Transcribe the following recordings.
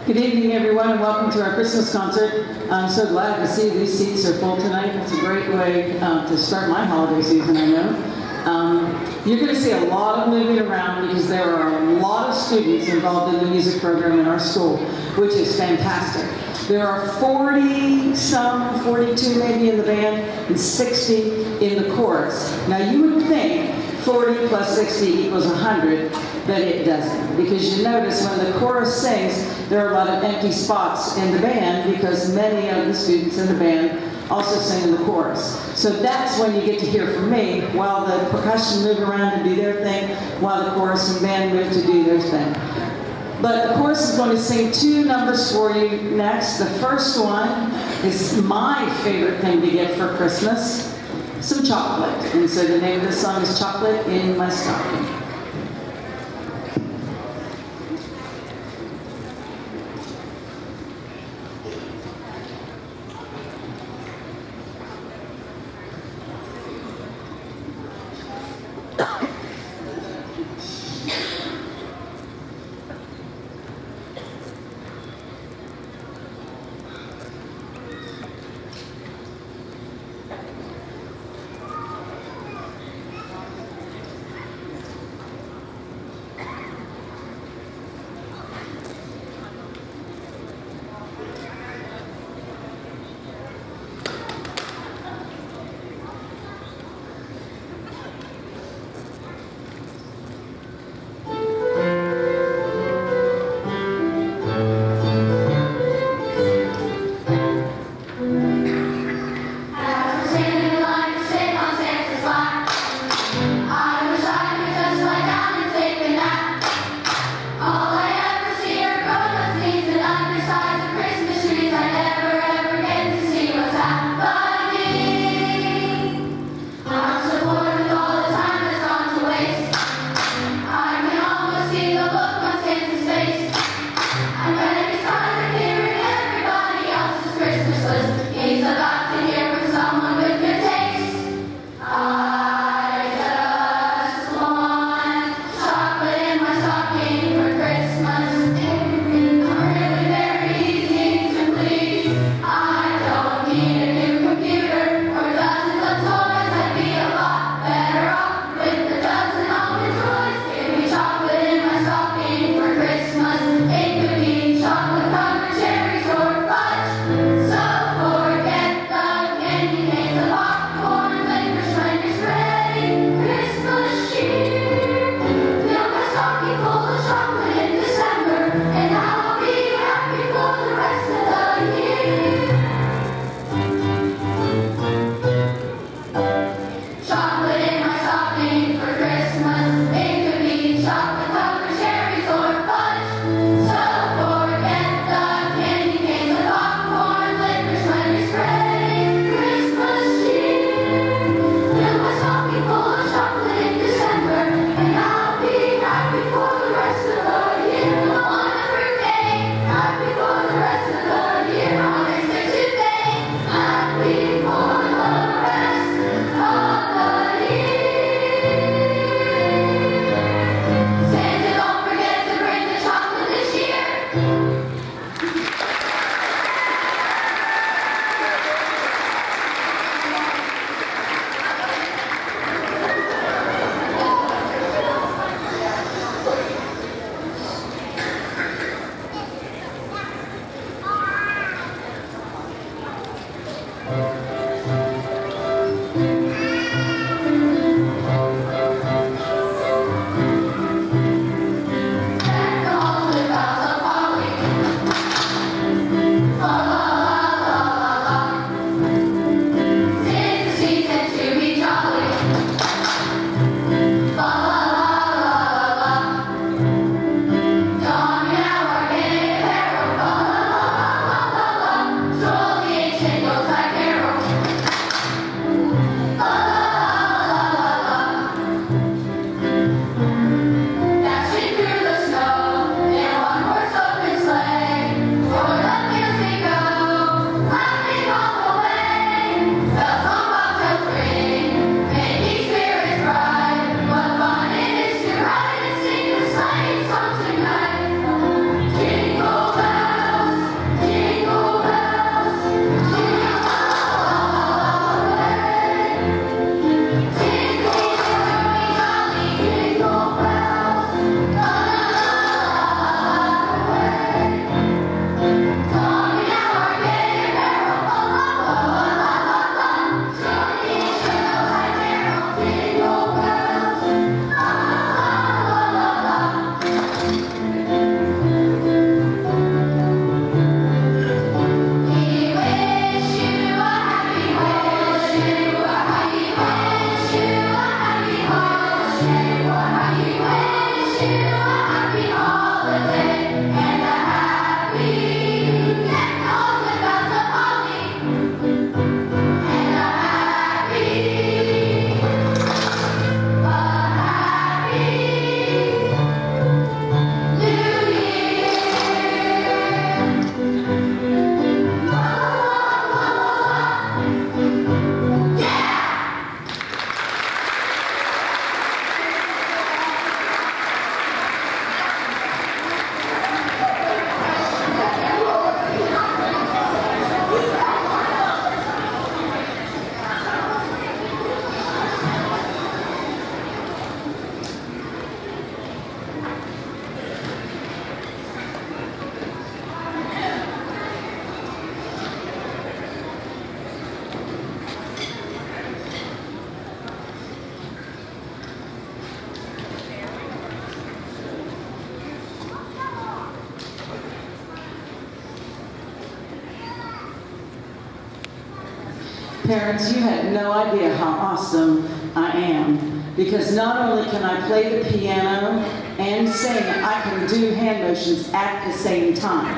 Good evening, everyone, and welcome to our Christmas concert. I'm so glad to see these seats are full tonight. It's a great way to start my holiday season, I know. You're going to see a lot of moving around because there are a lot of students involved in the music program in our school, which is fantastic. There are 40-some, 42 maybe in the band, and 60 in the chorus. Now you would think 40 plus 60 equals 100, but it doesn't. Because you notice when the chorus sings, there are a lot of empty spots in the band because many of the students in the band also sing in the chorus. So that's when you get to hear from me while the percussion move around and do their thing, while the chorus and band move to do their thing. But the chorus is going to sing two numbers for you next. The first one is my favorite thing to get for Christmas, some chocolate. And so the name of the song is Chocolate in My Stocking. Parents, you had no idea how awesome I am, because not only can I play the piano and sing, I can do hand motions at the same time.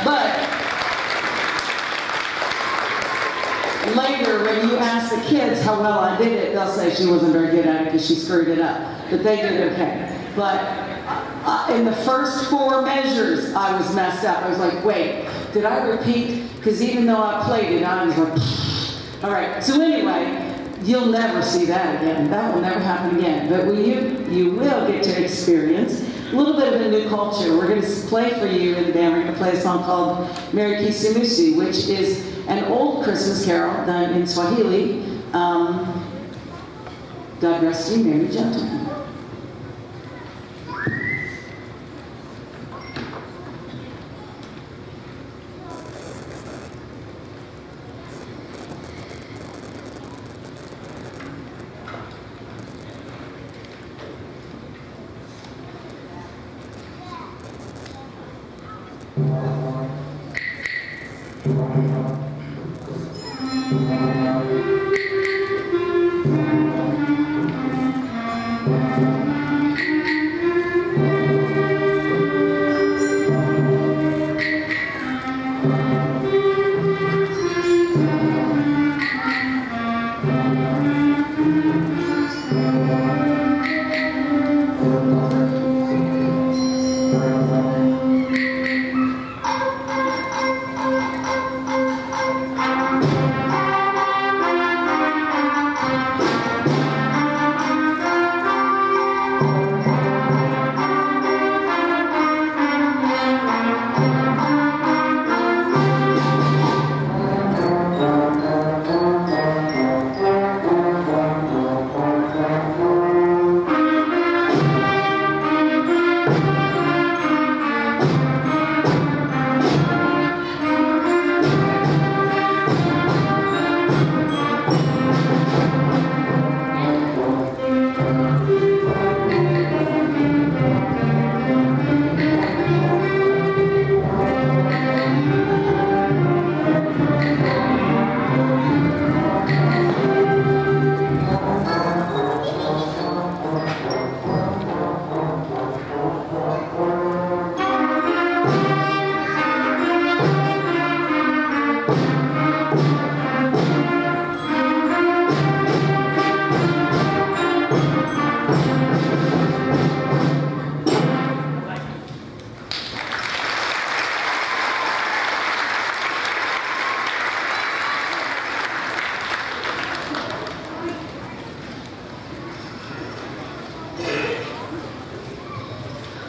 But later, when you ask the kids how well I did it, they'll say she wasn't very good at it because she screwed it up. But they did okay. But in the first 4 measures, I was messed up. I was like, wait, did I repeat? Because even though I played it, I was like, all right. So anyway, you'll never see that again. That will never happen again. But you will get to experience a little bit of a new culture. We're going to play for you in the band. We're going to play a song called Mary Kisimusi, which is an old Christmas carol done in Swahili. God rest you, merry gentlemen.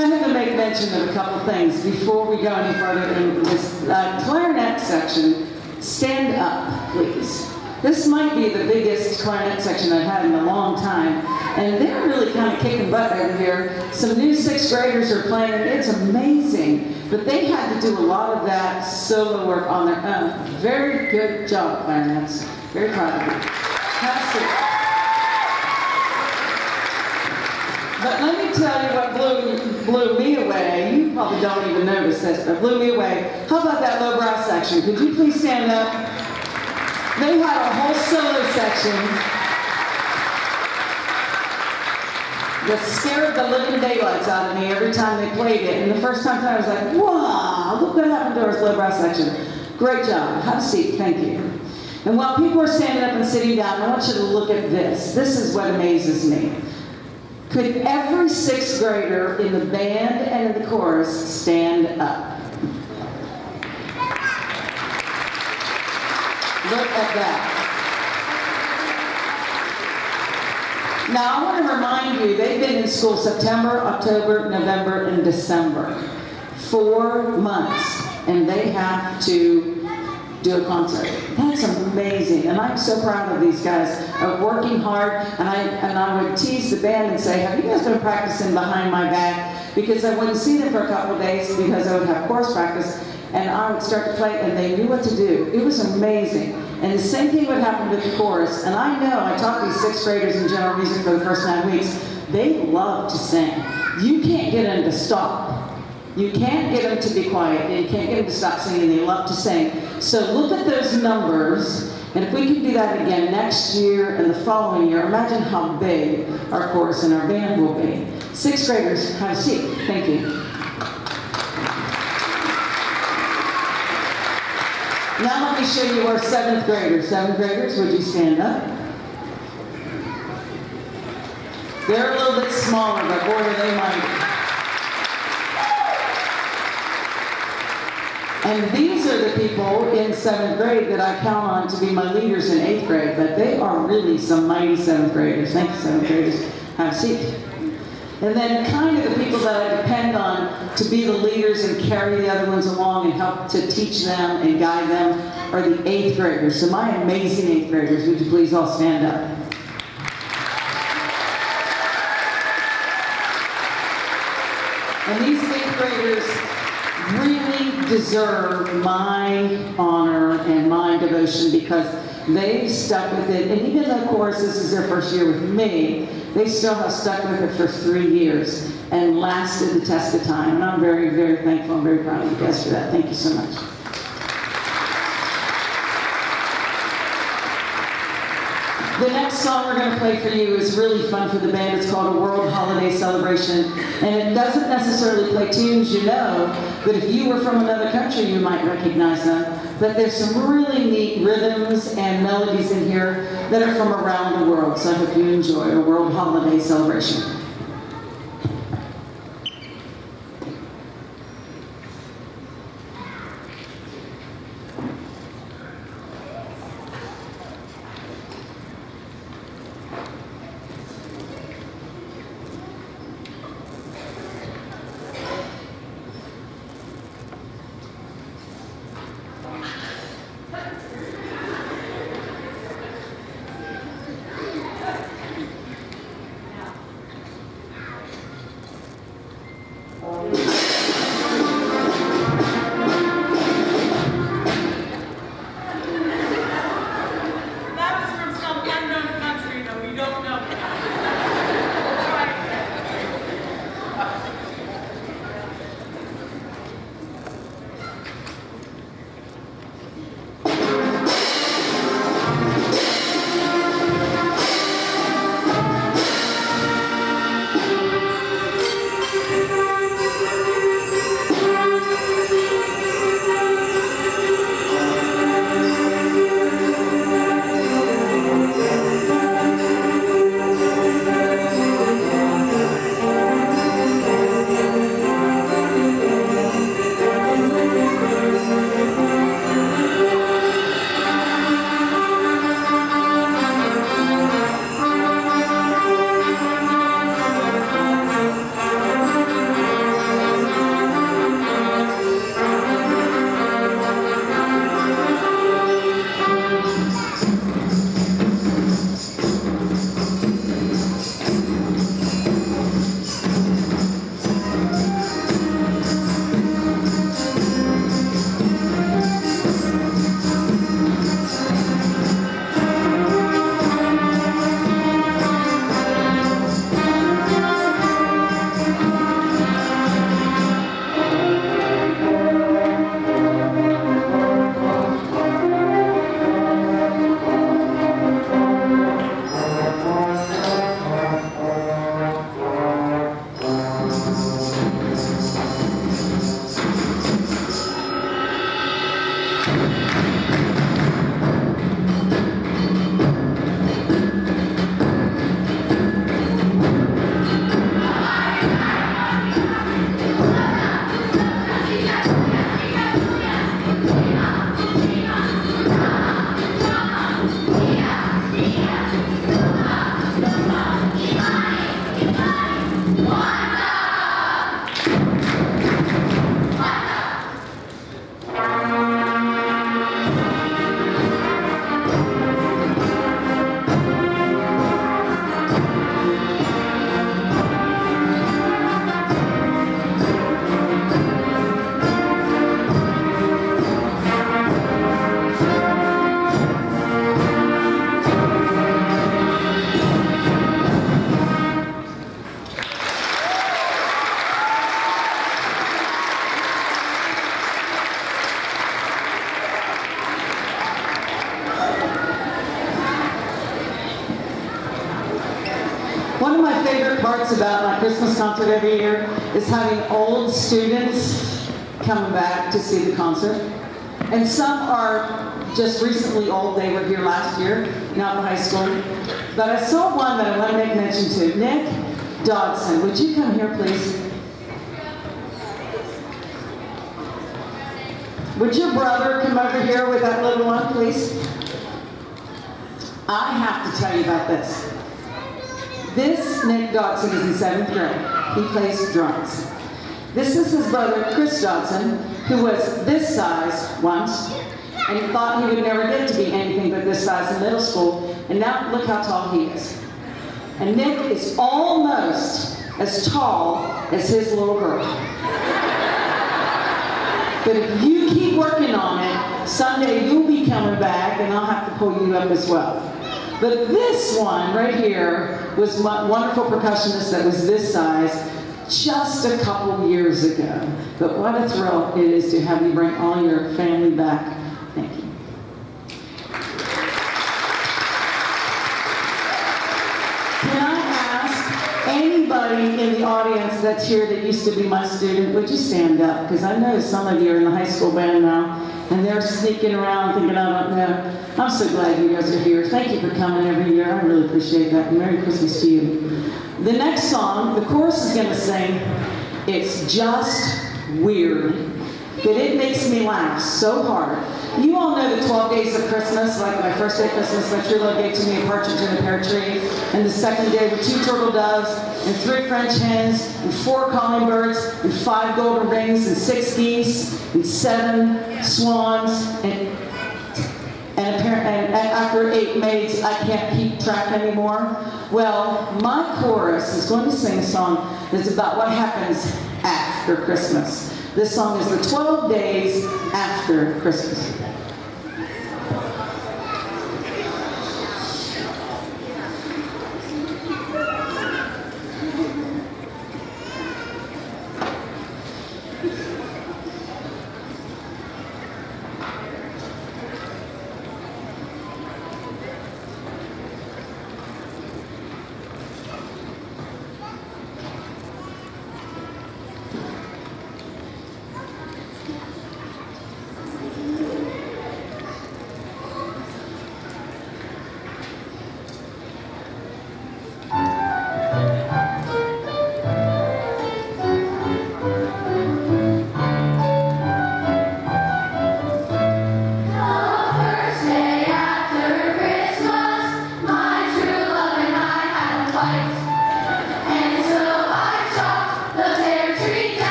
I have to make mention of a couple things before we go any further in this clarinet section. Stand up, please. This might be the biggest clarinet section I've had in a long time, and they're really kind of kicking butt over here. Some new 6th graders are playing, and it's amazing. But they had to do a lot of that solo work on their own. Very good job, clarinets. Very proud of you. Have a seat. But let me tell you what blew me away. You probably don't even notice this, but blew me away. How about that low brass section? Could you please stand up? They had a whole solo section that scared the living daylights out of me every time they played it. And the first time I was like, wow, look what happened to our low brass section. Great job. Have a seat. Thank you. And while people are standing up and sitting down, I want you to look at this. This is what amazes me. Could every 6th grader in the band and in the chorus stand up? Look at that. Now, I want to remind you, they've been in school September, October, November, and December. 4 months, and they have to do a concert. That's amazing, and I'm so proud of these guys of working hard. And I would tease the band and say, have you guys been practicing behind my back? Because I wouldn't see them for a couple of days because I would have chorus practice, and I would start to play, and they knew what to do. It was amazing. And the same thing would happen with the chorus. And I know, I taught these 6th graders in general music for the first 9 weeks. They love to sing. You can't get them to stop. You can't get them to be quiet, and you can't get them to stop singing. They love to sing. So look at those numbers, and if we can do that again next year and the following year, imagine how big our chorus and our band will be. 6th graders, have a seat. Thank you. Now let me show you our 7th graders. 7th graders, would you stand up? They're a little bit smaller, but boy, are they mighty. And these are the people in 7th grade that I count on to be my leaders in 8th grade, but they are really some mighty 7th graders. Thank you, 7th graders. Have a seat. And then kind of the people that I depend on to be the leaders and carry the other ones along and help to teach them and guide them are the 8th graders. So my amazing 8th graders, would you please all stand up? And these 8th graders really deserve my honor and my devotion because they've stuck with it. And even though, of course, this is their first year with me, they still have stuck with it for 3 years and lasted the test of time. And I'm very, very thankful and very proud of you guys for that. Thank you so much. The next song we're going to play for you is really fun for the band. It's called A World Holiday Celebration. And it doesn't necessarily play tunes you know, but if you were from another country, you might recognize them. But there's some really neat rhythms and melodies in here that are from around the world. So I hope you enjoy A World Holiday Celebration. One of my favorite parts about my Christmas concert every year is having old students coming back to see the concert. And some are just recently old. They were here last year, not in high school. But I saw one that I want to make mention to. Nick Dodson, would you come here, please? Would your brother come over here with that little one, please? I have to tell you about this. This Nick Dodson is in 7th grade. He plays drums. This is his brother, Chris Dodson, who was this size once, and he thought he would never get to be anything but this size in middle school, and now look how tall he is. And Nick is almost as tall as his little girl. But if you keep working on it, someday you'll be coming back and I'll have to pull you up as well. But this one right here was my wonderful percussionist that was this size just a couple years ago. But what a thrill it is to have you bring all your family back. Thank you. Can I ask anybody in the audience that's here that used to be my student, would you stand up? Because I know some of you are in the high school band now, and they're sneaking around thinking, I don't know. I'm so glad you guys are here. Thank you for coming every year. I really appreciate that. And Merry Christmas to you. The next song, the chorus is going to sing, It's Just Weird. But it makes me laugh so hard. You all know the 12 days of Christmas, like my first day of Christmas, my true love gave to me a partridge in a pear tree, and the second day were 2 turtle doves, and 3 French hens, and 4 calling birds, and 5 golden rings, and 6 geese, and 7 swans, and after 8 maids, I can't keep track anymore. Well, my chorus is going to sing a song that's about what happens after Christmas. This song is the 12 days after Christmas.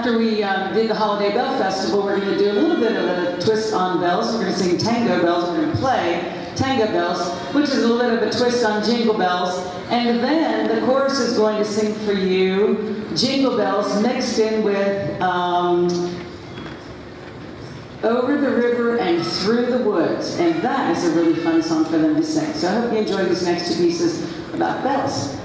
after we did the Holiday Bell Festival, we're going to do a little bit of a twist on bells. We're going to sing tango bells. We're going to play tango bells, which is a little bit of a twist on jingle bells. And then the chorus is going to sing for you jingle bells mixed in with Over the River and Through the Woods. And that is a really fun song for them to sing. So I hope you enjoy these next two pieces about bells.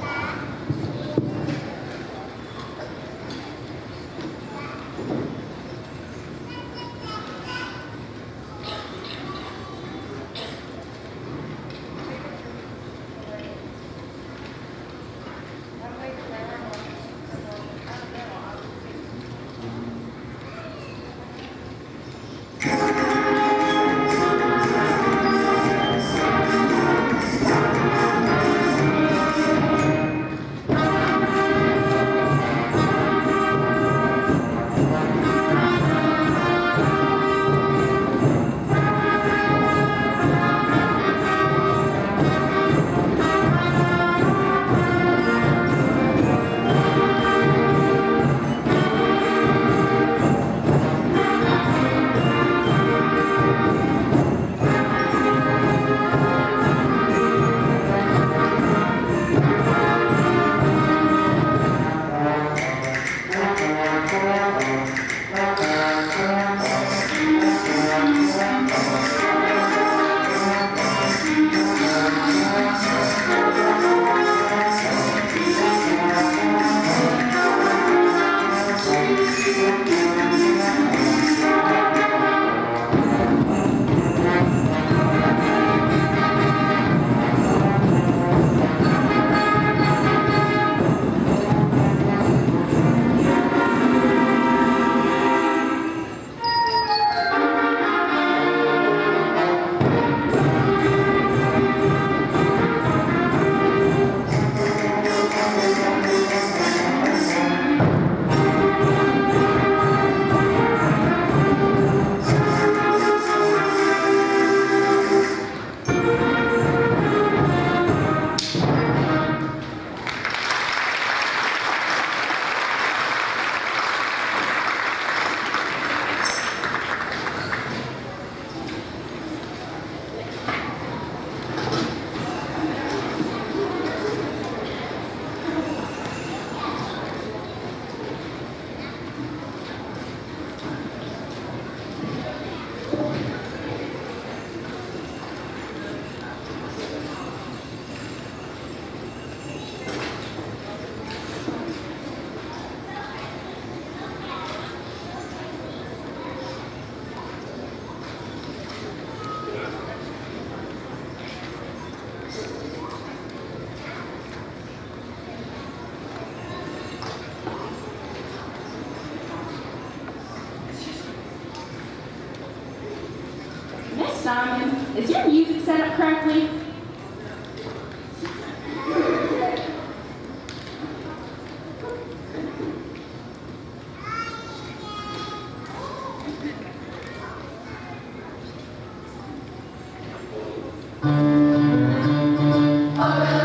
Simon, is your music set up correctly? Over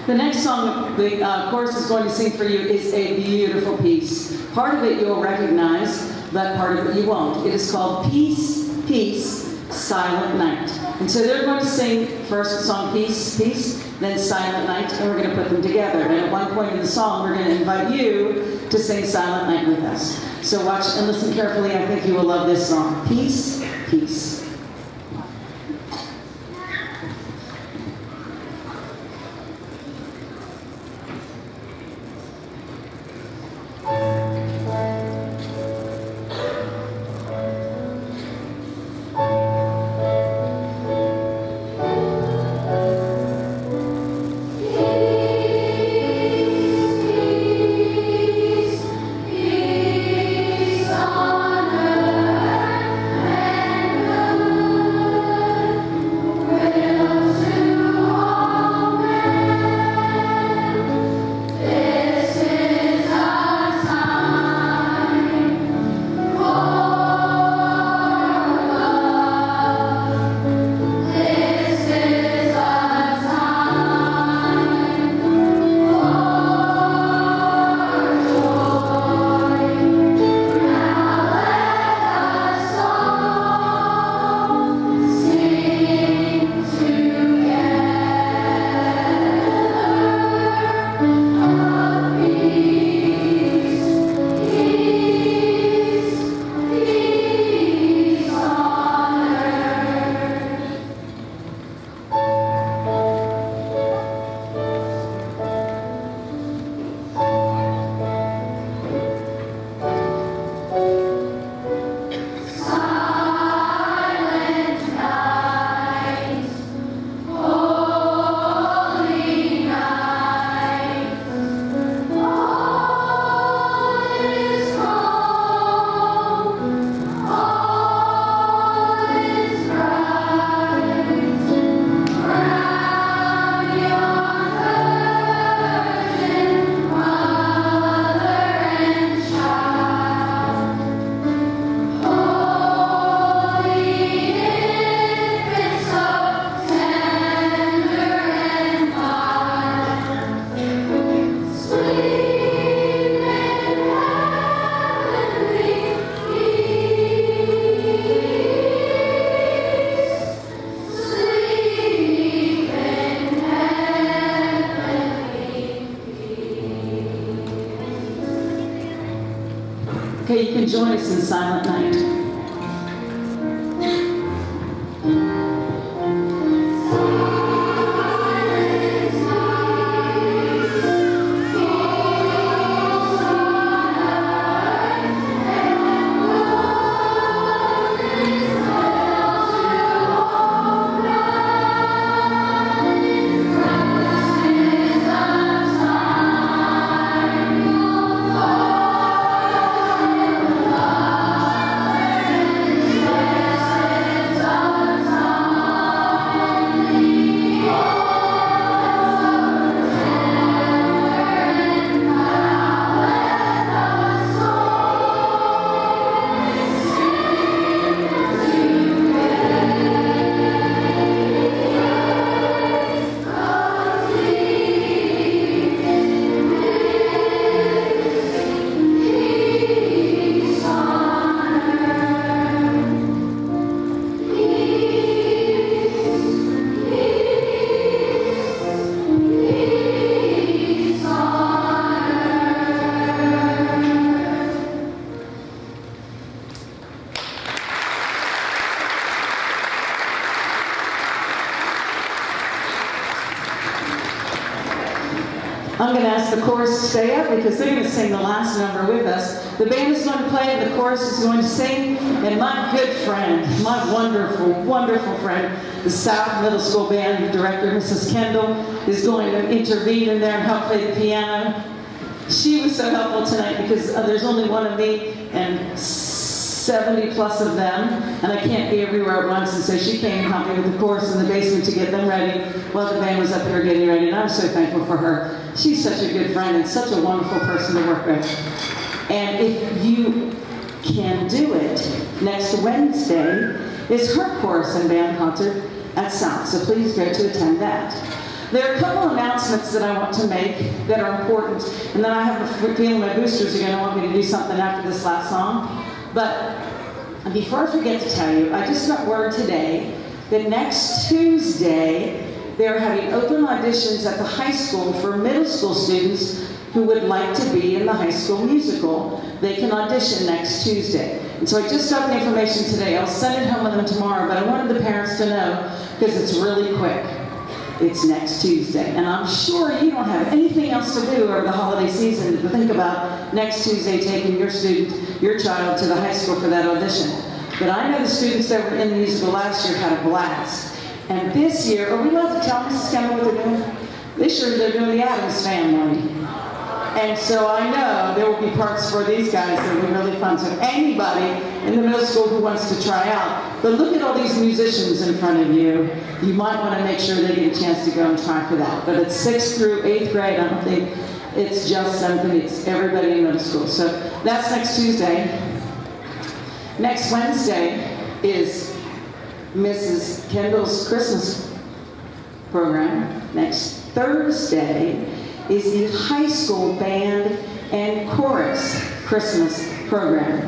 The next song the chorus is going to sing for you is a beautiful piece. Part of it you'll recognize, but part of it you won't. It is called Peace, Peace, Silent Night. And so they're going to sing first the song Peace, Peace, then Silent Night, and we're going to put them together. And at one point in the song, we're going to invite you to sing Silent Night with us. So watch and listen carefully. I think you will love this song. Peace, Peace. Okay, you can join us in Silent Night. I'm going to ask the chorus to stay up because they're going to sing the last number with us. The band is going to play, the chorus is going to sing, and my good friend, my wonderful, wonderful friend, the South Middle School Band director, Mrs. Kendall, is going to intervene in there and help play the piano. She was so helpful tonight because there's only one of me and 70 plus of them, and I can't be everywhere at once, and so she came and helped me with the chorus in the basement to get them ready while the band was up here getting ready, and I'm so thankful for her. She's such a good friend and such a wonderful person to work with. And if you can do it, next Wednesday is her chorus and band concert at South, so please go to attend that. There are a couple announcements that I want to make that are important, and then I have a feeling my boosters are going to want me to do something after this last song. But before I forget to tell you, I just got word today that next Tuesday they're having open auditions at the high school for middle school students who would like to be in the high school musical. They can audition next Tuesday. And so I just got the information today. I'll send it home with them tomorrow, but I wanted the parents to know because it's really quick. It's next Tuesday. And I'm sure you don't have anything else to do over the holiday season to think about next Tuesday taking your student, your child to the high school for that audition. But I know the students that were in the musical last year had a blast. And this year, are we allowed to tell Mrs. Campbell what they're doing? This year they're doing the Addams Family. And so I know there will be parts for these guys that will be really fun. So anybody in the middle school who wants to try out, but look at all these musicians in front of you. You might want to make sure they get a chance to go and try for that. But it's 6th through 8th grade. I don't think it's just 7th, it's everybody in middle school. So that's next Tuesday. Next Wednesday is Mrs. Kendall's Christmas program. Next Thursday is the high school band and chorus Christmas program.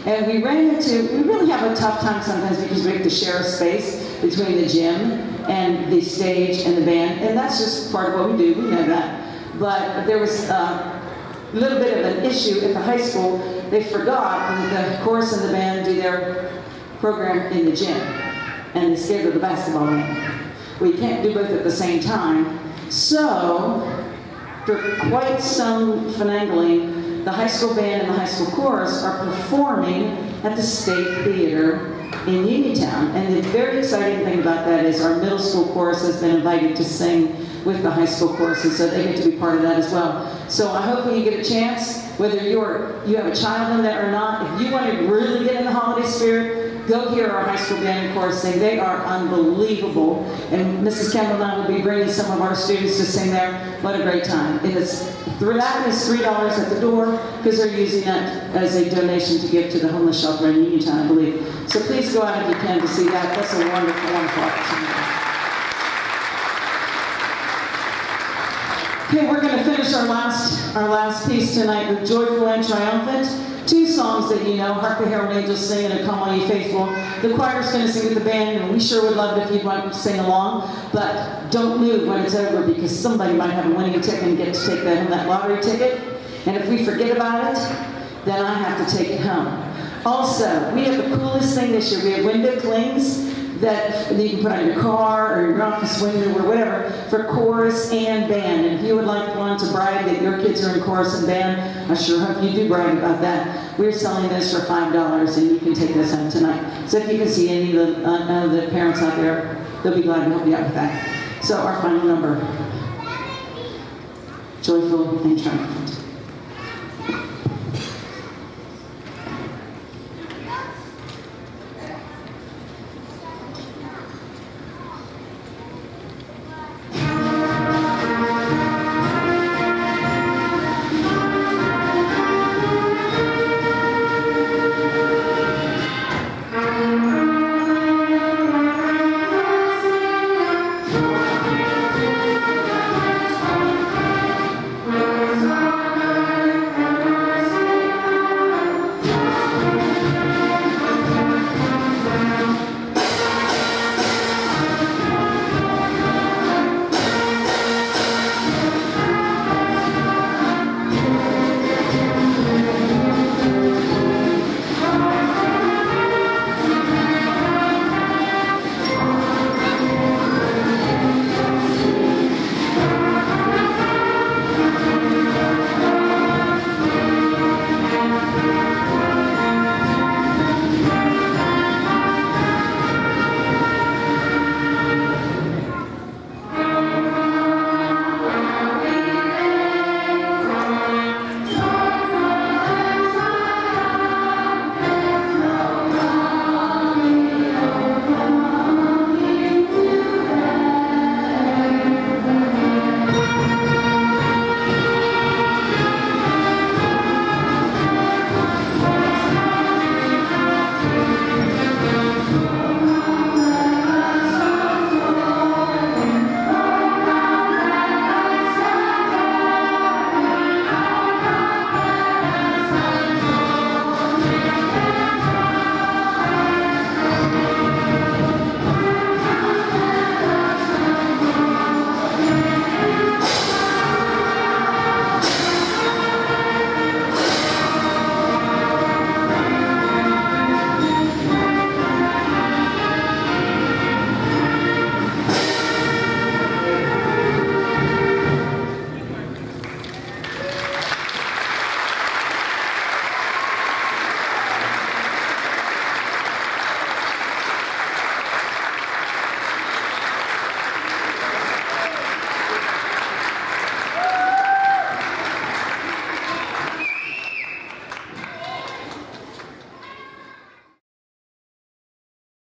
And we really have a tough time sometimes because we have to share a space between the gym and the stage and the band, and that's just part of what we do, we know that. But there was a little bit of an issue at the high school. They forgot that the chorus and the band do their program in the gym, and they scheduled the basketball game. We can't do both at the same time. So, for quite some finagling, the high school band and the high school chorus are performing at the State Theater in Uniontown. And the very exciting thing about that is our middle school chorus has been invited to sing with the high school chorus, and so they get to be part of that as well. So I hope when you get a chance, whether you have a child in that or not, if you want to really get in the holiday spirit, go hear our high school band and chorus sing. They are unbelievable. And Mrs. Campbell and I will be bringing some of our students to sing there. What a great time. That is $3 at the door because they're using that as a donation to give to the homeless shelter in Uniontown, I believe. So please go out if you can to see that. That's a wonderful, wonderful opportunity. Okay, we're going to finish our last piece tonight with Joyful and Triumphant. 2 songs that you know, Hark the Herald Angels Sing and Come On Ye Faithful. The choir's going to sing with the band, and we sure would love it if you'd want to sing along, but don't move when it's over because somebody might have a winning ticket and get to take that lottery ticket, and if we forget about it, then I have to take it home. Also, we have the coolest thing this year. We have window clings that you can put on your car or your office window or whatever for chorus and band. And if you would like one to brag that your kids are in chorus and band, I sure hope you do brag about that. We're selling those for $5 and you can take those home tonight. So if you can see any of the parents out there, they'll be glad to help you out with that. So our final number, Joyful and Triumphant.